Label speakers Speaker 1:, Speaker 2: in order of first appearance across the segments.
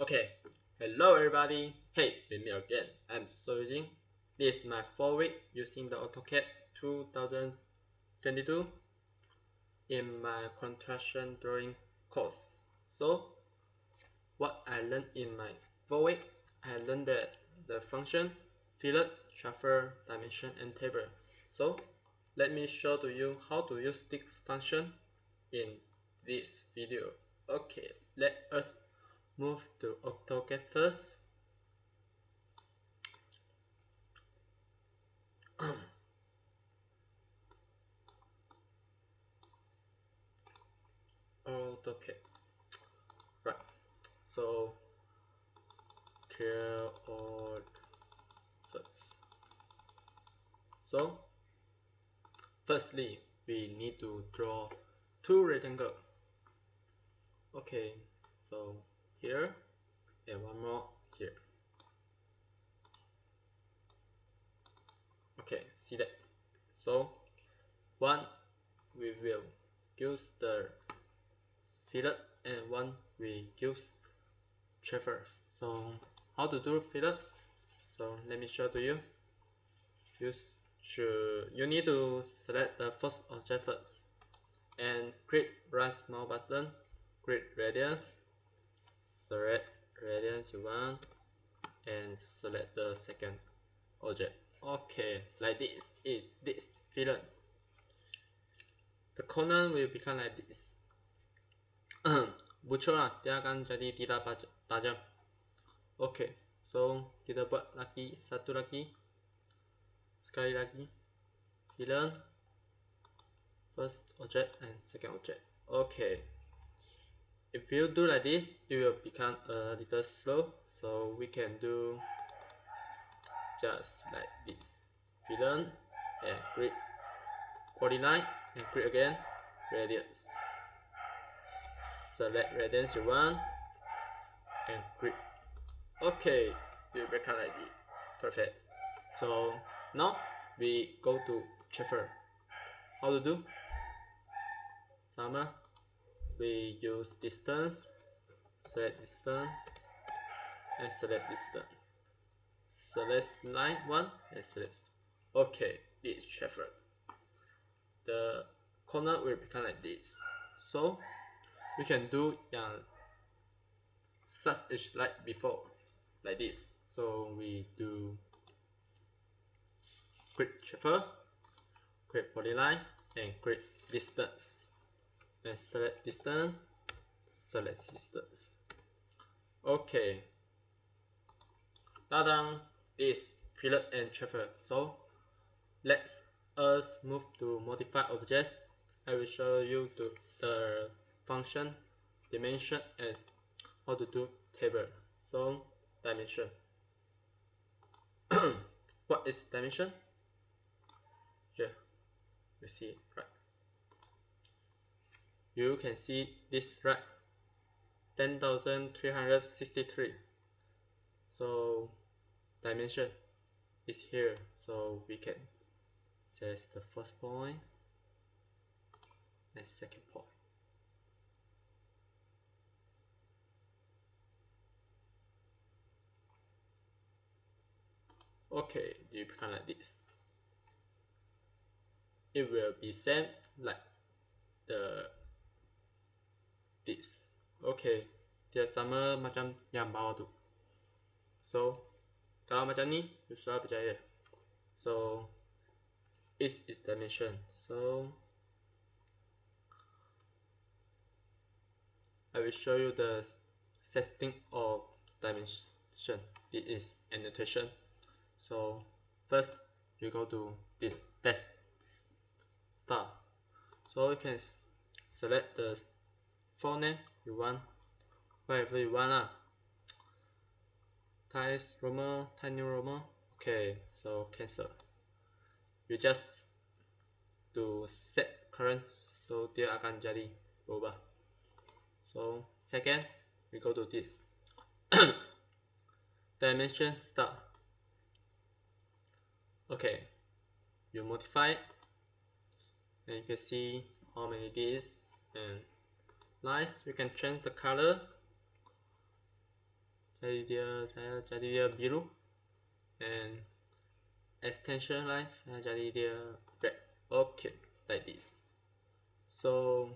Speaker 1: Okay, hello everybody. Hey, with me again. I'm Sojin. This is my 4 week using the AutoCAD 2022 in my construction drawing course. So, what I learned in my 4 week, I learned that the function, fillet, chamfer, dimension, and table. So, let me show to you how to use this function in this video. Okay, let us move to AutoCAD first. AutoCAD. Right. So clear all first. So firstly, we need to draw two rectangles. Okay, so here and one more here. Okay, see that. So one we will use the fillet and one we use chamfer. So how to do fillet? So let me show to you. You need to select the first object first and click right mouse button, click radius, select radius you want, and select the second object. Okay, like this fillet. The corner will become like this. Muncul dia akan jadi tidak tajam. Okay, so kita buat lagi satu lagi, sekali lagi, fillet, first object and second object. Okay. If you do like this, it will become a little slow, so we can do just like this. Fillet and grid polyline and grid again, radius. Select radius you want and grid. Okay, you become like this. Perfect. So now we go to chamfer. How to do? Sama. We use distance, select distance, and select distance. Select line 1 and select. Okay, this is chamfer. The corner will become like this. So we can do such as like before, like this. So we do click chamfer, click polyline, and click distance. And select distance, select distance. Okay. Ta-da! This fillet and chamfer. So let's us move to modify objects. I will show you the function, dimension, and how to do table. So dimension. What is dimension? Here, you see, right? You can see this, right? 10,363. So dimension is here, so we can select the first point and second point. Okay, you become like this. It will be same like this. Okay, dia sama macam yang bawah tu. So kalau macam ni, you sudah percaya. So this is dimension. So I will show you the setting of dimension. This is annotation. So first you go to this test star. So you can select the font name you want, whatever you want. Times Roman, Tiny Roman. Okay, so cancel. You just do set current, so dia akan jadi berubah. So second, we go to this dimension star. Okay, you modify it, and you can see how many this and nice. We can change the color saya jadi dia biru, and extension line saya jadi dia red. Okay, like this. So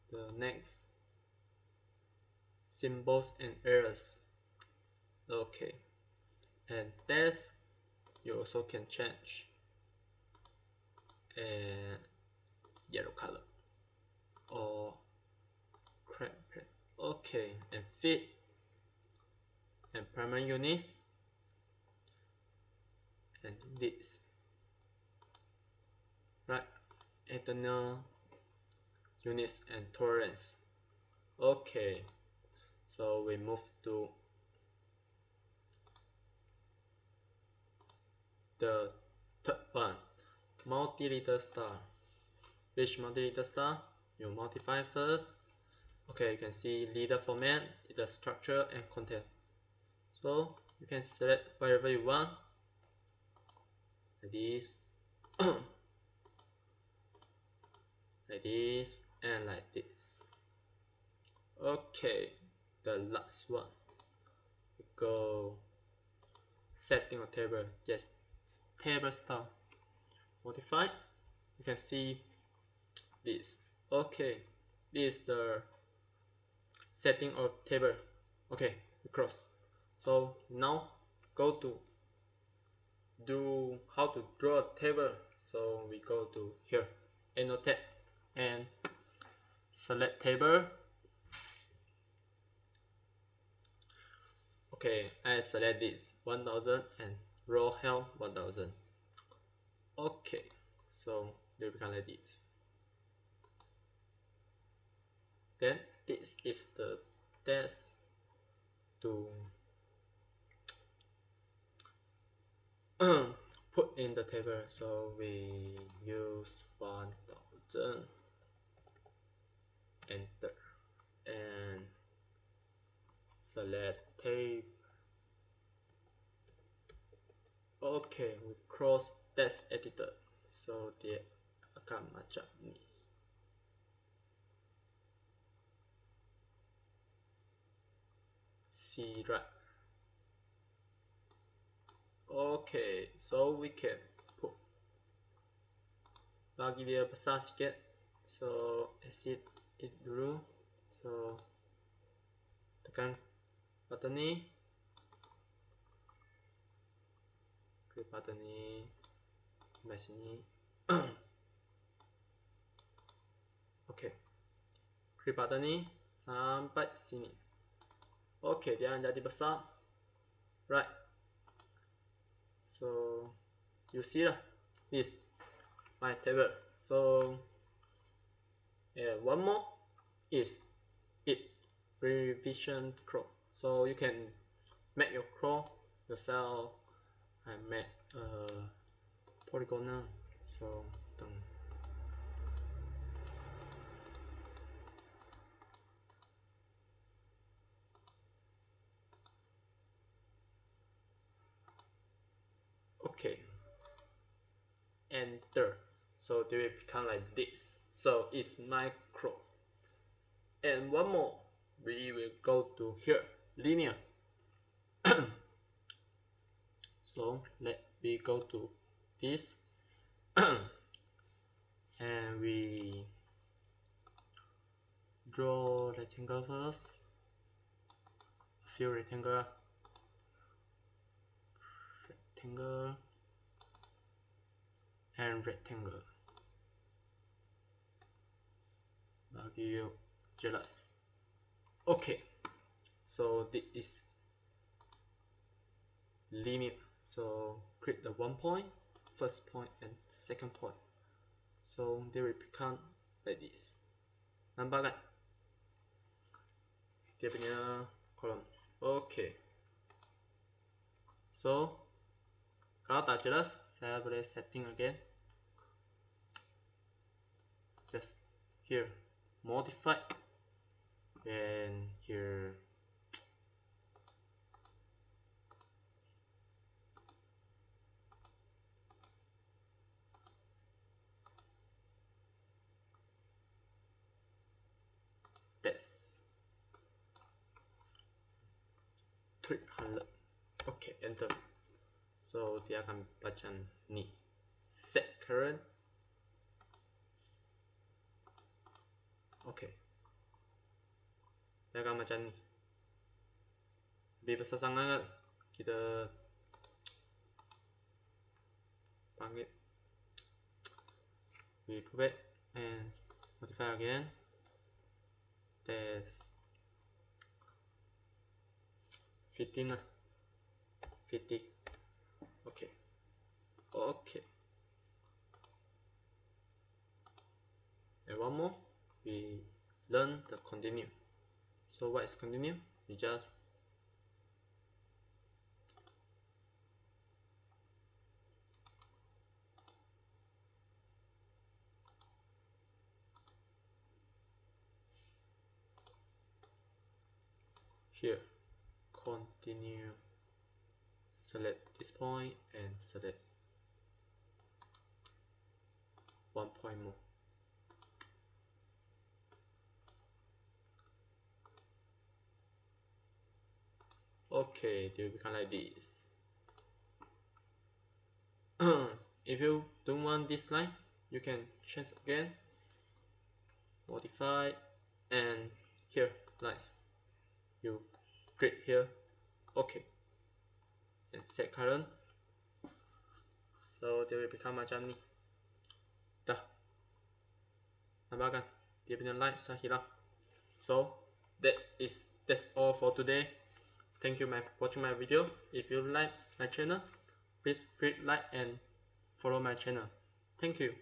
Speaker 1: the next, symbols and errors. Okay, and text you also can change and yellow color or crap. Okay, and fit and primary units and this, right? Internal units and tolerance. Okay, so we move to the third one, multi-leader star. Which multi-leader star? You multiply first. Okay, you can see leader format, leader structure, and content. So you can select whatever you want, like this, like this, and like this. Okay, the last one, we go setting of table. Yes, table style. Modify. You can see this. Okay, this is the setting of table. Okay, we close. So now go to do how to draw a table. So we go to here, annotate, and select table. Okay, I select this 1000 and row health 1000. Okay, so they become like this. Then this is the test to put in the table. So we use 1000, enter, and select table. Okay, we close text editor. So dia akan macam ni. See, right? Okay, so we can put, bagi dia besar sikit. So exit it dulu. So tekan button ni, klik button ni sampai sini. Okay, klik button ni sampai sini. Okay, dia jadi besar, right? So you see lah, this my table. So yeah, one more is it revision crop. So you can make your crop yourself. I made a polygonal. So okay, enter. So they will become like this. So it's micro. And one more, we will go to here, linear. So let me go to this, and we draw rectangle first, a few rectangle, and rectangle. Bagi you jelas. Okay, so this is linear. So create the 1 point, first point, and second point. So they will become like this. Nampak kan? Dia punya columns. Okay. So kalau tak jelas, saya boleh setting again. Just here, modify, and here test 300. Oke, enter. So dia akan baca nih, set current. Oke, dia akan baca nih. Lebih besar sangat, kita panggil, we prove it and modify again. Test 15 lah, 50. Okay. Okay. And one more, we learn the continue. So what is continue? We just here continue, select this point and select 1 point more. Okay, they will become like this. If you don't want this line, you can change again, modify, and here, nice. You click here, okay, and set current. So they will become macam ni. Dah. Nampak kan? Dia punya line sudah hilang. So that's all for today. Thank you for watching my video. If you like my channel, please click like and follow my channel. Thank you.